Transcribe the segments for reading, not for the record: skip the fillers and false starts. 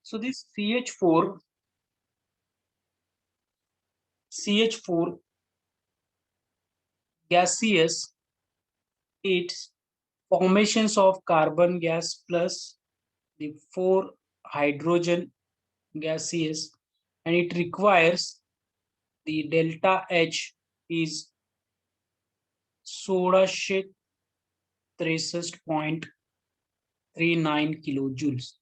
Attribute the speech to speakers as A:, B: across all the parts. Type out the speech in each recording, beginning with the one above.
A: So this CH4 gaseous, it's formations of carbon gas plus the four hydrogen gaseous, and it requires the delta H is 1663.39 kilojoules.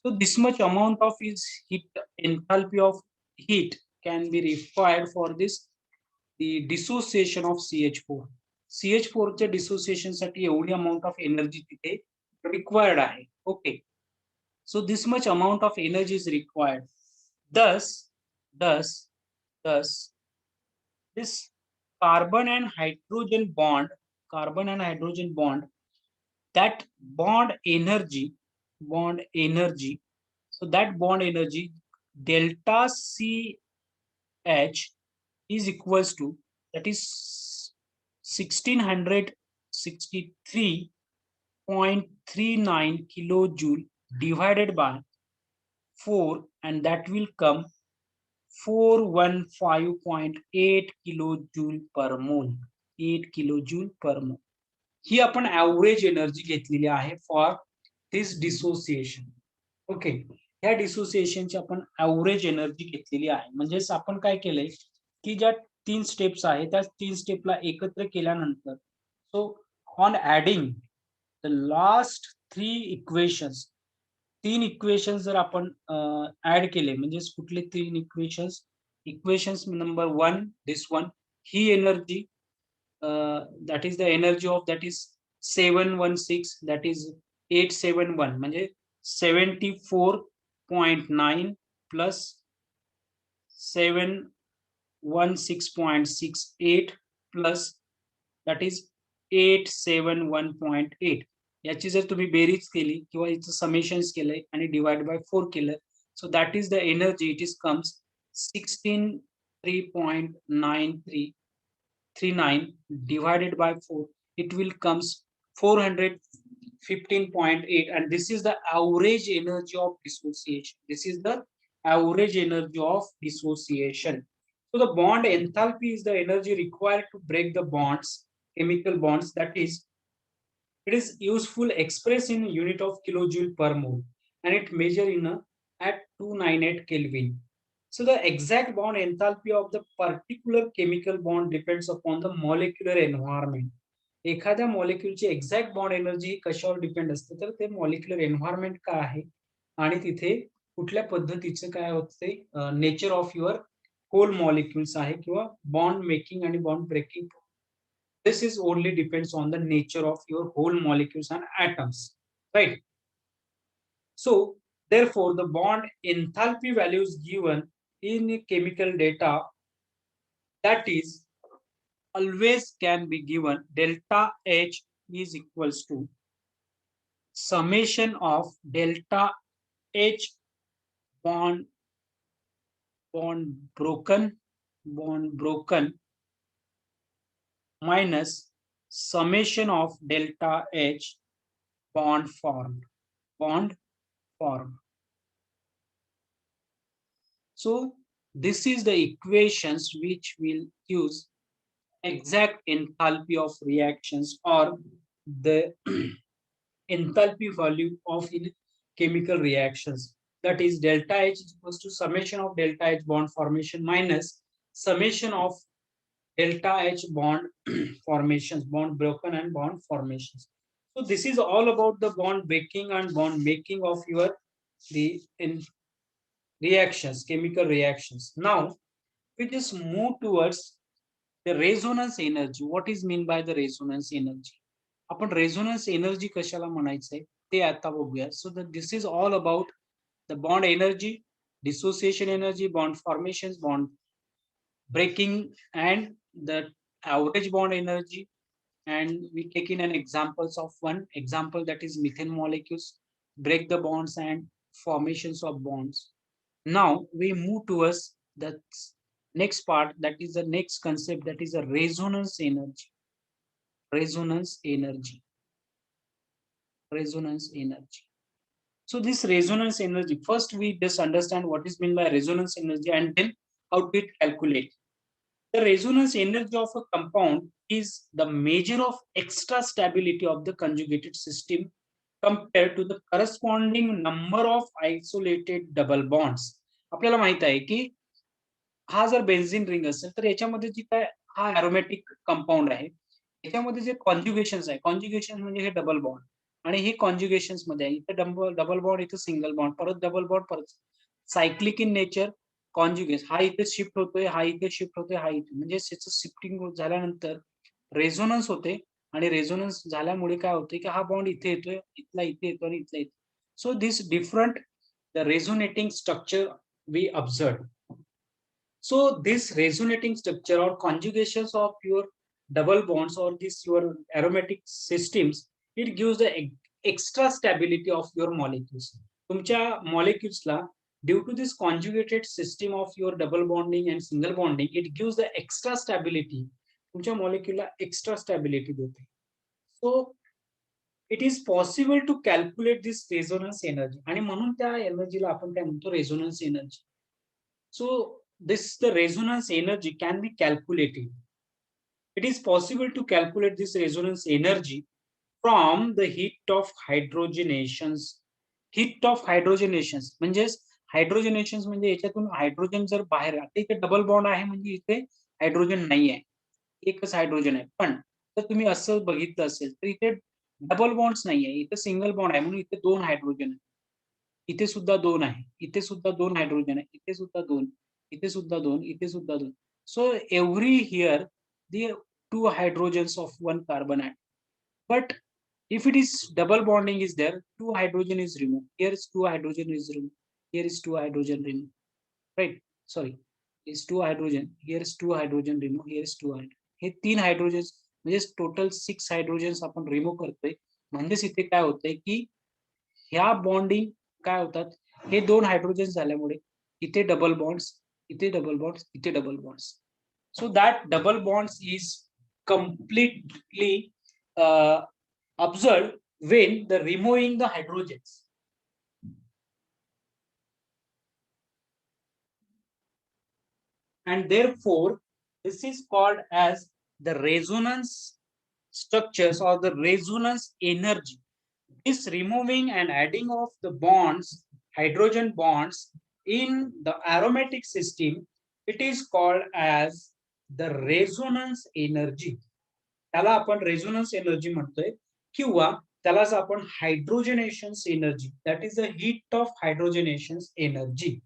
A: So this much amount of is heat, enthalpy of heat can be required for this the dissociation of CH4. CH4 च्या dissociation साठी एवढी amount of energy तिथे required आहे. Okay. So this much amount of energy is required. Thus, thus, thus, this carbon and hydrogen bond, carbon and hydrogen bond, that bond energy, so that bond energy delta CH is equals to, that is 1663.39 kilojoule divided by 4, and that will come 415.8 kilojoule per mole. 8 kilojoule per mole. ही आपण average energy घेतलेली आहे for this dissociation. Okay, ह्या डिसोसिएशनची आपण average energy घेतलेली आहे. म्हणजेच आपण काय केलंय की ज्या 3 स्टेप्स आहेत त्या 3 स्टेपला एकत्र केल्यानंतर, so on adding the last 3 equations, 3 equations जर आपण ऍड केले, म्हणजे कुठले 3 equations, equations number 1 this one, he energy, that is the energy of, that is 716, that is 871, म्हणजे 74.9 plus 716.68 plus that is 871.8. याची जर तुम्ही बेरीज केली किंवा याचं समेशन्स केलंय आणि डिवाइड बाय 4 केलं, सो that is the energy, it is comes 16.39 divided by 4, it will comes 415.8, and this is the average energy of dissociation. This is the average energy of dissociation. So the bond enthalpy is the energy required to break the bonds, chemical bonds, that is, it is useful expressed in unit of kilojoule per mole, and it measure in at 298 Kelvin. So the exact bond enthalpy of the particular chemical bond depends upon the molecular environment. एखाद्या मॉलिक्यूलची exact bond energy कशावर depend असते, तर ते molecular environment काय आहे आणि तिथे कुठल्या पद्धतीचं काय होते nature of your whole molecules आहे किंवा बॉन्ड मेकिंग आणि bond breaking. This is only depends on the nature of your whole molecules and atoms, right? So therefore the bond enthalpy values given in chemical data, that is always can be given delta H is equals to summation of delta H bond broken minus summation of delta H bond formed. So this is the equations which will use exact enthalpy of reactions or the enthalpy value of in chemical reactions, that is delta H is equals to summation of delta H bond formation minus summation of delta H bond formations, bond broken and bond formations. So this is all about the bond breaking and bond making of your the in reactions, chemical reactions. Now we just move towards the resonance energy. What is mean by the resonance energy? आपण resonance energy कशाला म्हणायचंय ते आता बघूया. So this is all about the bond energy, dissociation energy, bond formations, bond breaking, and the average bond energy. And we take in an examples of one example, that is methane molecules break the bonds and formations of bonds. Now we move towards the next part, that is the next concept, that is a resonance energy. Resonance energy. So this resonance energy, first we just understand what is meant by resonance energy and then how to calculate. The resonance energy of a compound is the measure of extra stability of the conjugated system compared to the corresponding number of isolated double bonds. आपल्याला माहित आहे की हा जर benzene ring असेल तर याच्यामध्ये जी काय हा अरोमॅटिक कंपाऊंड आहे याच्यामध्ये जे कॉन्ज्युगेशन्स आहे, कॉन्ज्युगेशन म्हणजे हे डबल बॉन्ड आणि हे कॉन्ज्युगेशन्स मध्ये आहे. इथे डबल बॉन्ड, इथे सिंगल बॉन्ड, परत डबल बॉन्ड, परत सायक्लिक इन नेचर. कॉन्ज्युगेट हा इथे शिफ्ट होतोय, हा इथे शिफ्ट होतोय, हा इथे, म्हणजे त्याचं शिफ्टिंग झाल्यानंतर रेझोनन्स होते आणि रेझोनन्स झाल्यामुळे काय होते की हा बॉन्ड इथे येतोय, इथला इथे येतो आणि इथला इथे. So this different the resonating structure we observe. So this resonating structure or conjugations of your double bonds or this your aromatic systems, it gives the extra stability of your molecules. तुमच्या molecules ला due to this conjugated system of your double bonding and single bonding, it gives the extra stability. तुमच्या molecule ला extra stability देते. So it is possible to calculate this resonance energy आणि म्हणून त्या एनर्जीला आपण काय म्हणतो, resonance energy. So this the resonance energy can be calculated. It is possible to calculate this resonance energy from the heat of hydrogenations. Heat of hydrogenations म्हणजे हायड्रोजनेशन्स म्हणजे याच्यातून hydrogen जर बाहेर आता इथे डबल बॉन्ड आहे म्हणजे इथे हायड्रोजन नाही आहे, एकच हायड्रोजन आहे. पण जर तुम्ही असं बघितलं असेल तर इथे डबल बॉन्ड्स नाही आहे, इथे सिंगल बॉन्ड आहे म्हणून इथे दोन हायड्रोजन आहे, इथे सुद्धा दोन आहे, इथे सुद्धा दोन हायड्रोजन आहे, इथे सुद्धा दोन, इथे सुद्धा दोन, इथे सुद्धा दोन. So every here the two hydrogens of one carbon atom. But if it is double bonding is there, two hydrogen is removed. Here is two hydrogen is removed. Here is two hydrogen removed. Right? Sorry. Is two hydrogen. Here is two hydrogen removed. Here is two hydrogen. हे तीन hydrogen म्हणजे total 6 hydrogens आपण remove करतोय. म्हणजेच इथे काय होतंय की ह्या बॉन्डिंग काय होतात, हे दोन हायड्रोजन झाल्यामुळे इथे डबल बॉन्ड्स, इथे डबल बॉन्ड्स, इथे double bonds. So that double bonds is completely observed when the removing the hydrogens. And therefore, this is called as the resonance structures or the resonance energy. This removing and adding of the bonds, hydrogen bonds in the aromatic system, it is called as the resonance energy. त्याला आपण resonance energy म्हणतोय किंवा त्यालाच आपण hydrogenation energy, that is the heat of hydrogenation energy.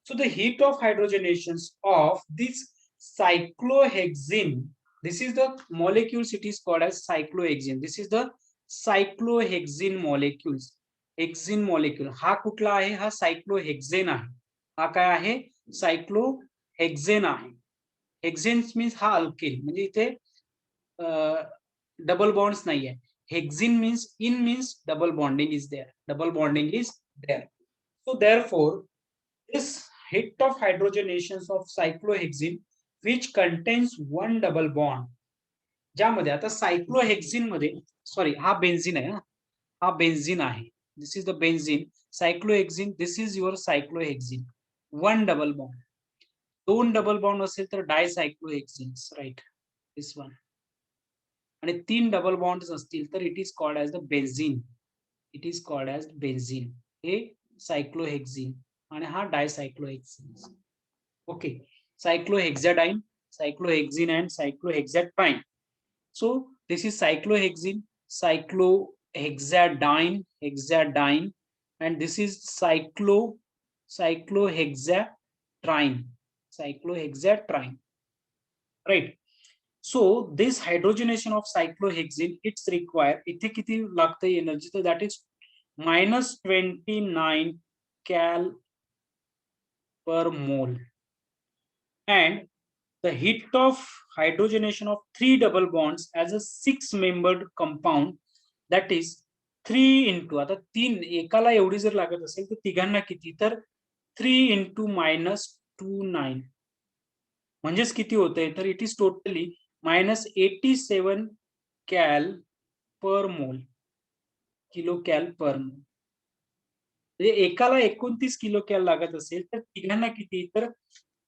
A: So the heat of hydrogenations of this cyclohexene, this is the molecules, it is called as cyclohexene. This is the cyclohexene molecules. Hexene molecule हा कुठला आहे, हा सायक्लोहेक्झेन आहे. हा काय आहे, सायक्लोहेक्झेन आहे. हेक्झेन means हा अल्केन, म्हणजे इथे डबल बॉन्ड्स नाही आहे. Hexene means in means double bonding is there, double bonding is there. So therefore this heat of hydrogenations of cyclohexene which contains one double bond, ज्यामध्ये आता सायक्लोहेक्झिन मध्ये, सॉरी हा बेन्झीन आहे, हा बेन्झीन आहे, this is the benzene. Cyclohexene, this is your cyclohexene. One double bond, दोन double bond असेल तर डायसायक्लोहेक्झिन, राईट, दिस वन. आणि तीन डबल बॉन्ड्स असतील तर it is called as the benzene, it is called as benzene. हे cyclohexene आणि हा dicyclohexene. Okay, cyclohexadiene, cyclohexene and cyclohexatriene. So this is cyclohexene, cyclohexadiene, hexadiene, and this is cyclohexatriene, cyclohexatriene, right? So this hydrogenation of cyclohexene, it's required, इथे किती लागते energy, तर that is -29 cal per mole. And the heat of hydrogenation of three double bonds as a 6-membered compound, that is 3 into, आता तीन एकाला एवढी जर लागत असेल तर तिघांना किती, तर 3 into -29 म्हणजेच किती होतंय, तर it is totally -87 cal per mole, kilo cal per mole. म्हणजे एकाला 29 किलो कॅल लागत असेल तर तिघांना किती, तर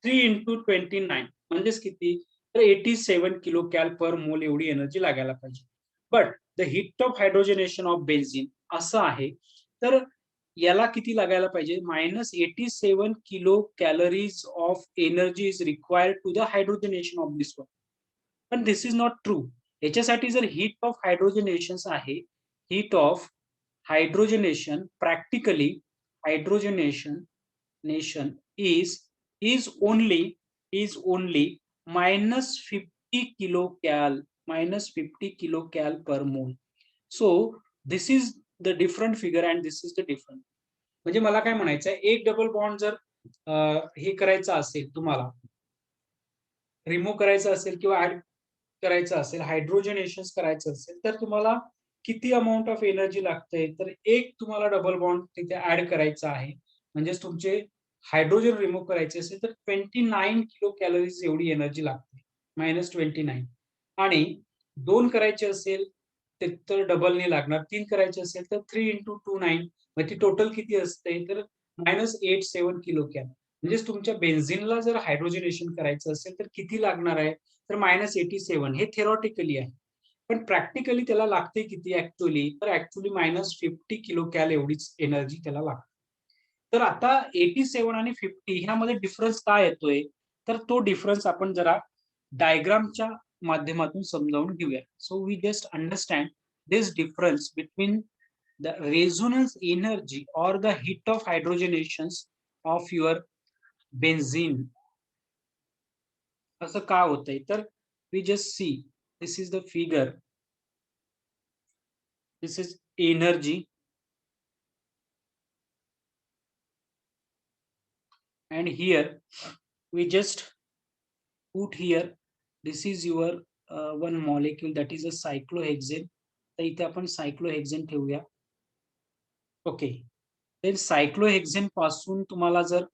A: 3 into 29 म्हणजेच किती, तर 87 किलो कॅल पर मोल एवढी एनर्जी लागायला पाहिजे. But the heat of hydrogenation of benzene असं आहे, तर याला किती लागायला पाहिजे, -87 kilo calories of energy is required to the hydrogenation of this one. पण दिस इज नॉट ट्रू. याच्यासाठी जर हीट ऑफ हायड्रोजनेशन आहे, heat of hydrogenation practically hydrogenation nation is is only is only -50 kilocal per mole. So this is the different figure and this is the different. म्हणजे मला काय म्हणायचं आहे, एक double bond जर हे करायचं असेल, तुम्हाला रिमूव्ह करायचं असेल किंवा ऍड करायचं असेल, हायड्रोजनेशन करायचं असेल, तर तुम्हाला किती अमाऊंट ऑफ एनर्जी लागते, तर एक तुम्हाला डबल बॉन्ड तिथे ऍड करायचा आहे, म्हणजेच तुमचे हायड्रोजन रिमूव्ह करायचे असेल तर 29 किलो कॅलरीज एवढी एनर्जी लागते, -29. आणि 2 करायचे असेल तर डबलने लागणार, 3 करायचे असेल तर 3 into 29 म्हणजे टोटल किती असते, तर -87 किलो कॅल. म्हणजेच तुमच्या बेन्झिनला जर हायड्रोजनेशन करायचं असेल तर किती लागणार आहे, तर -87. हे थेरॉटिकली आहे, पण प्रॅक्टिकली त्याला लागते किती ऍक्च्युअली, तर ऍक्च्युअली -50 किलो कॅल एवढीच एनर्जी त्याला लागते. तर आता 87 आणि 50 ह्यामध्ये डिफरन्स काय येतोय, तर तो डिफरन्स आपण जरा डायग्रामच्या माध्यमातून समजावून घेऊया. So we just understand this difference between the resonance energy और the heat of hydrogenation of your benzene. असं का होतंय, तर we just see, this is the figure, this is energy and here we just put here, this is your one molecule that is a cyclohexane. तर इथे आपण सायक्लोहेक्सेन ठेवूया. Okay, तर सायक्लोहेक्सेन पासून तुम्हाला जर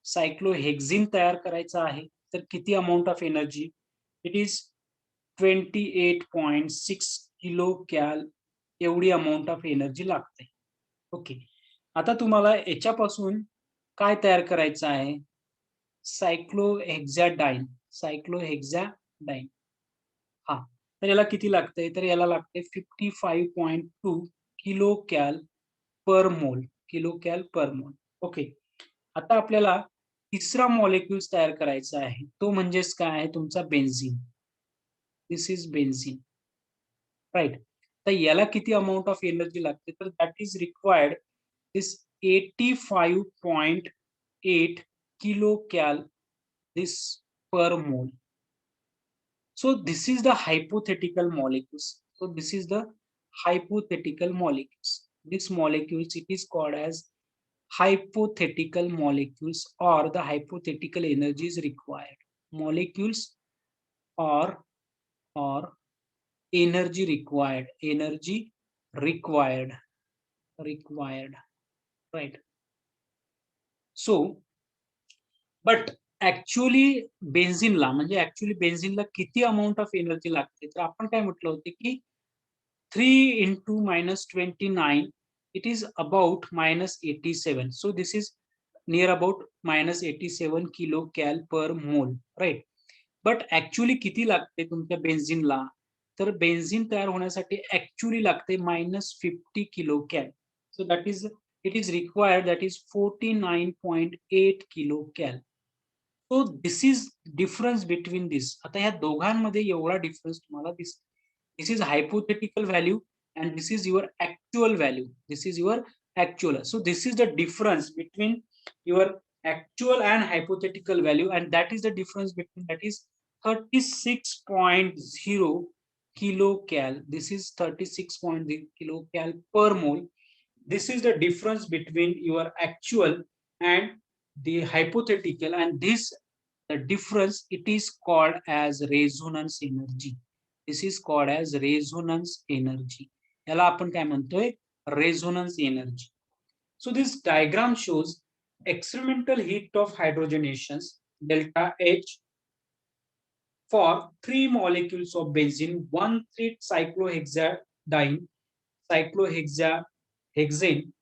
A: सायक्लोहेक्झिन तयार करायचं आहे तर किती amount of energy, it is 28.6 kilo cal एवढी अमाऊंट ऑफ एनर्जी लागते. ओके, आता तुम्हाला याच्यापासून काय तयार करायचं आहे, सायक्लोहेक्झाडाईन. सायक्लोहेक्झाडाईन, हा, तर याला किती लागतंय, तर याला लागते 55.2 किलो कॅल पर मोल, किलो कॅल पर मोल. ओके, आता आपल्याला तिसरा मॉलिक्यूल्स तयार करायचा आहे, तो म्हणजेच काय आहे, तुमचा benzene. This is benzene, right. तर याला किती अमाऊंट ऑफ एनर्जी लागते, तर that is required this 85.8 kilo cal this per mole. So this is the hypothetical molecules. So this is the hypothetical molecules. This molecules, it is called as hypothetical molecules, or the hypothetical energy is required. Molecules or energy required. Energy required. Required. Right. So, but actually बेन्झिनला, म्हणजे actually बेन्झिनला किती amount of energy लागते, तर आपण काय म्हटलं होतं की 3 into -29, it is about -87. So this is near about -87 kilocal per mole, right? But actually किती लागते तुमच्या बेन्झिनला, तर बेन्झिन तयार होण्यासाठी ऍक्च्युअली लागते -50 kilocal. So that is, it is required, that is 49.8 kilocal. So this is difference between this. आता ह्या दोघांमध्ये एवढा डिफरन्स तुम्हाला दिसतो. This is hypothetical value and this is your actual value. This is your actual. So this is the difference between your actual and hypothetical value, and that is the difference between, that is 36.0 kilocal. This is 36.0 kilocal per mole. This is the difference between your actual and the hypothetical, and this the difference, it is called as resonance energy. This is called as resonance energy. याला आपण काय म्हणतोय, resonance energy. So this diagram shows experimental heat of hydrogenations delta H for 3 molecules of benzene, 1,3 cyclohexadiene, cyclohexane,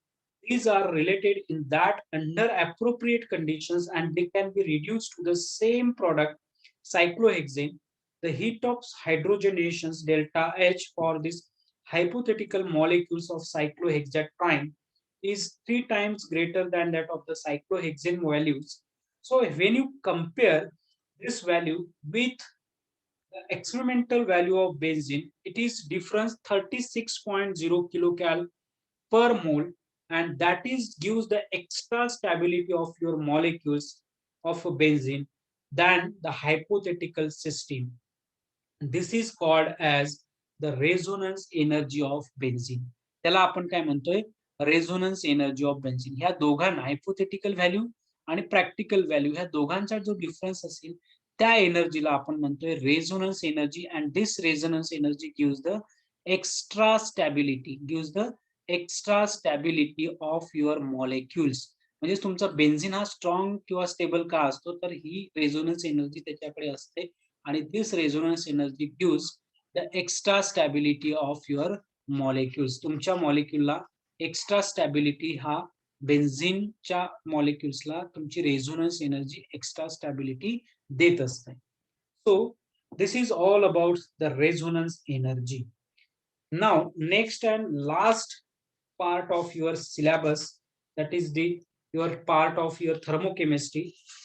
A: These are related in that under appropriate conditions and they can be reduced to the same product, cyclohexane. The heat of hydrogenations delta H for these hypothetical molecules of cyclohexatriene is 3 times greater than that of the cyclohexane values. So when you compare this value with the experimental value of benzene, it is difference 36.0 kilocal per mole, and that is gives the extra stability of your molecules of benzene than the hypothetical system. This is called as the resonance energy of benzene. त्याला आपण काय म्हणतोय, resonance energy of benzene. ह्या दोघांना hypothetical value आणि practical value ह्या दोघांचा जो डिफरन्स असेल त्या एनर्जीला आपण म्हणतोय resonance energy, and this resonance energy gives the extra stability, gives the extra stability of your molecules. म्हणजे तुमचा बेन्झीन हा स्ट्रॉंग किंवा स्टेबल का असतो, तर ही रेझोनन्स एनर्जी त्याच्याकडे असते आणि this resonance energy gives the extra stability of your molecules. तुमच्या मॉलिक्युलला एक्स्ट्रा स्टॅबिलिटी हा बेन्झीनच्या मॉलिक्युल्सला तुमची रेझोनन्स एनर्जी एक्स्ट्रा स्टॅबिलिटी देत असते. सो this is all about the resonance energy. Now next and last part of your syllabus, that is the your part of your thermochemistry.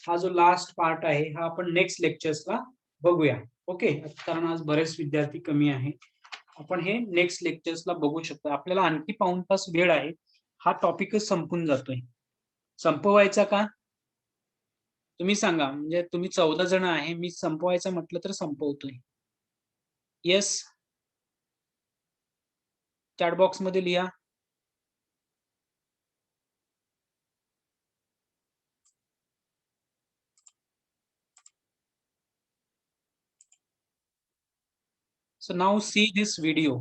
A: हा जो last part आहे हा आपण next लेक्चर्सला बघूया. ओके, कारण आज बरेच विद्यार्थी कमी आहे, आपण हे नेक्स्ट लेक्चर्सला बघू शकतो. आपल्याला आणखी पाऊण तास वेळ आहे, हा टॉपिकच संपून जातोय. संपवायचा का तुम्ही सांगा, म्हणजे तुम्ही 14 जण आहे, मी संपवायचं म्हटलं तर संपवतोय. येस, चॅट बॉक्स मध्ये लिहा. So now see this video.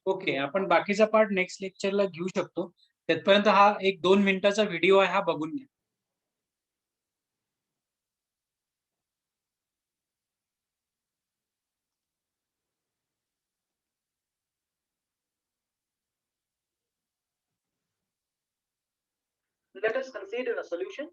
A: Okay, आपण बाकीचा पार्ट नेक्स्ट लेक्चरला घेऊ शकतो. त्यापर्यंत हा एक 2 मिनिटाचा व्हिडिओ आहे, हा बघून घ्या. Let us consider a solution.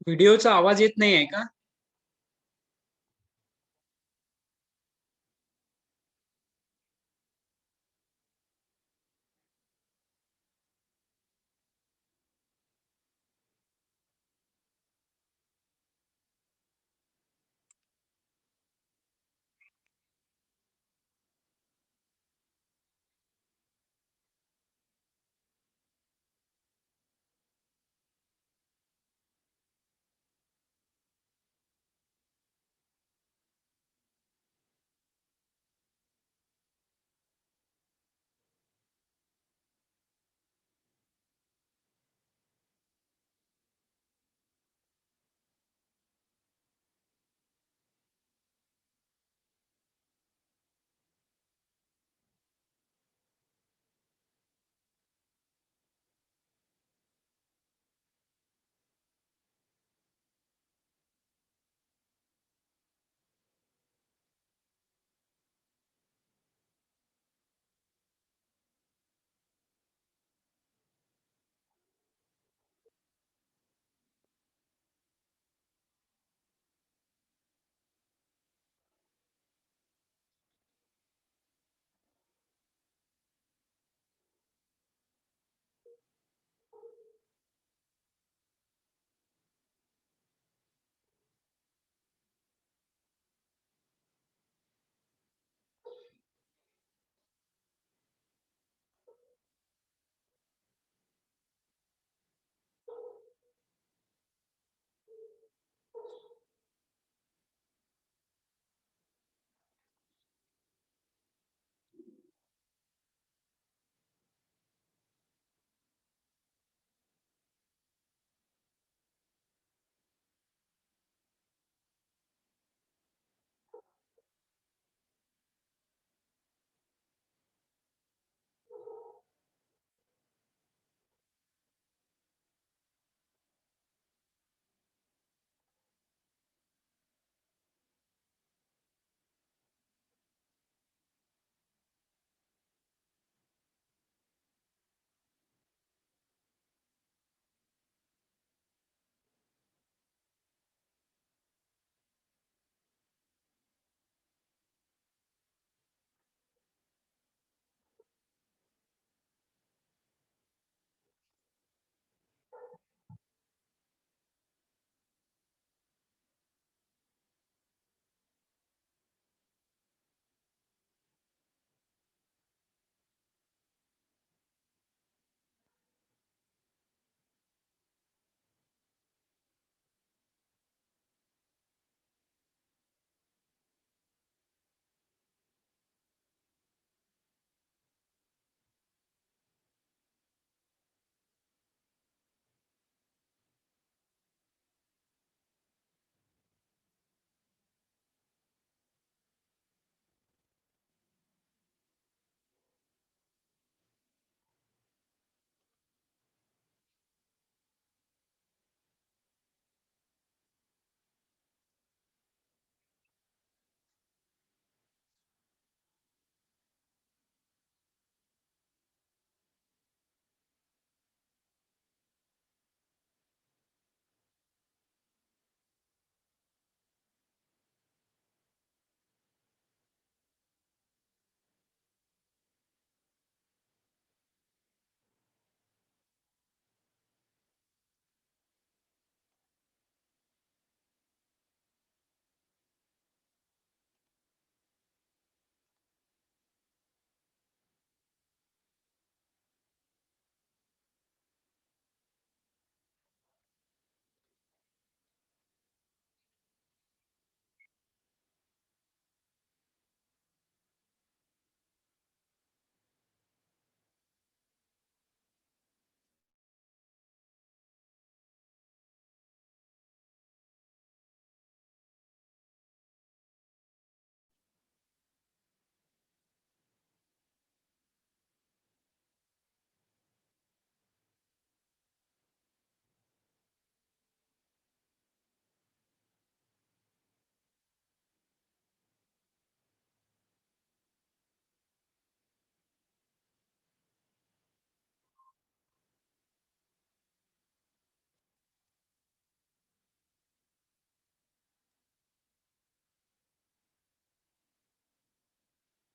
A: व्हिडिओचा आवाज येत नाही आहे का?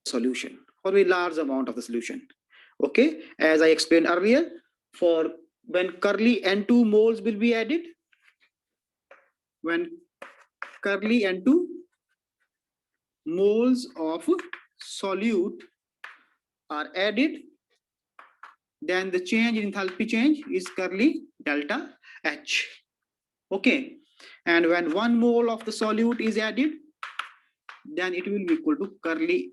B: solution, or a large amount of the solution. Okay, as I explained earlier, for when curly N2 moles will be added, when curly N2 moles of solute are added, then the change in enthalpy change is curly delta H. Okay, and when 1 mole of the solute is added, then it will be equal to curly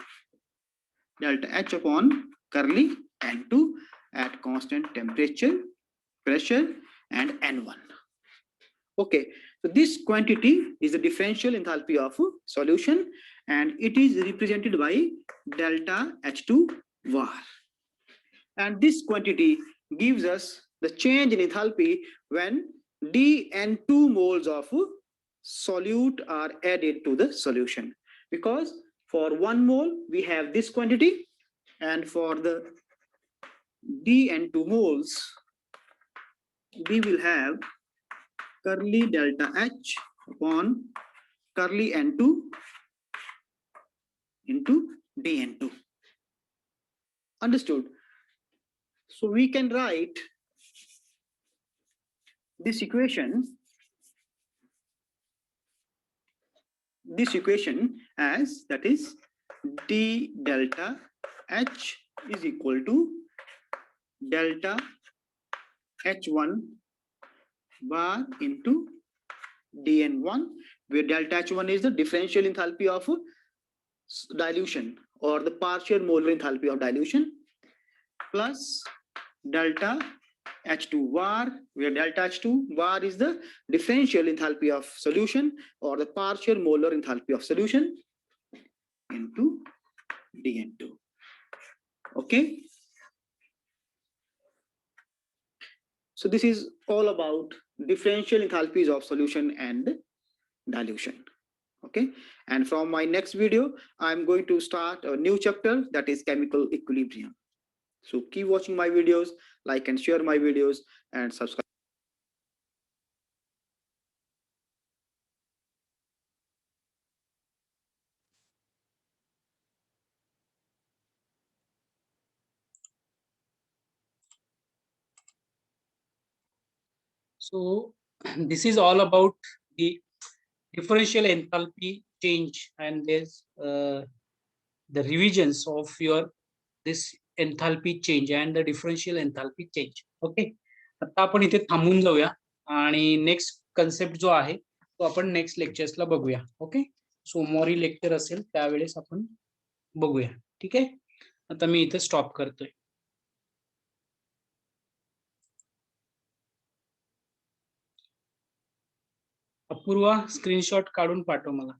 B: delta H upon curly N2 at constant temperature, pressure, and N1. Okay, so this quantity is the differential enthalpy of solution, and it is represented by delta H2 var. And this quantity gives us the change in enthalpy when dN2 moles of solute are added to the solution. Because for 1 mole, we have this quantity, and for the dN2 moles, we will have curly delta H upon curly N2 into dN2. Understood? So we can write this equation as, that is, d delta H is equal to delta H1 bar into dN1, where delta H1 is the differential enthalpy of dilution, or the partial molar enthalpy of dilution, plus delta H2 var, where delta H2 var is the differential enthalpy of solution, or the partial molar enthalpy of solution, into dN2. Okay. So this is all about differential enthalpies of solution and dilution. Okay, and from my next video, I'm going to start a new chapter, that is chemical equilibrium. So keep watching my videos, like and share my videos, and subscribe.
A: So this is all about the differential enthalpy change, and there's the revisions of your this enthalpy change and the differential enthalpy change. Okay, आता आपण इथे थांबून जाऊया आणि next concept जो आहे तो आपण नेक्स्ट लेक्चर्सला बघूया. ओके, सोमवारी लेक्चर असेल त्यावेळेस आपण बघूया. ठीक आहे, आता मी इथे स्टॉप करतोय. अपूर्वा स्क्रीनशॉट काढून पाठव मला.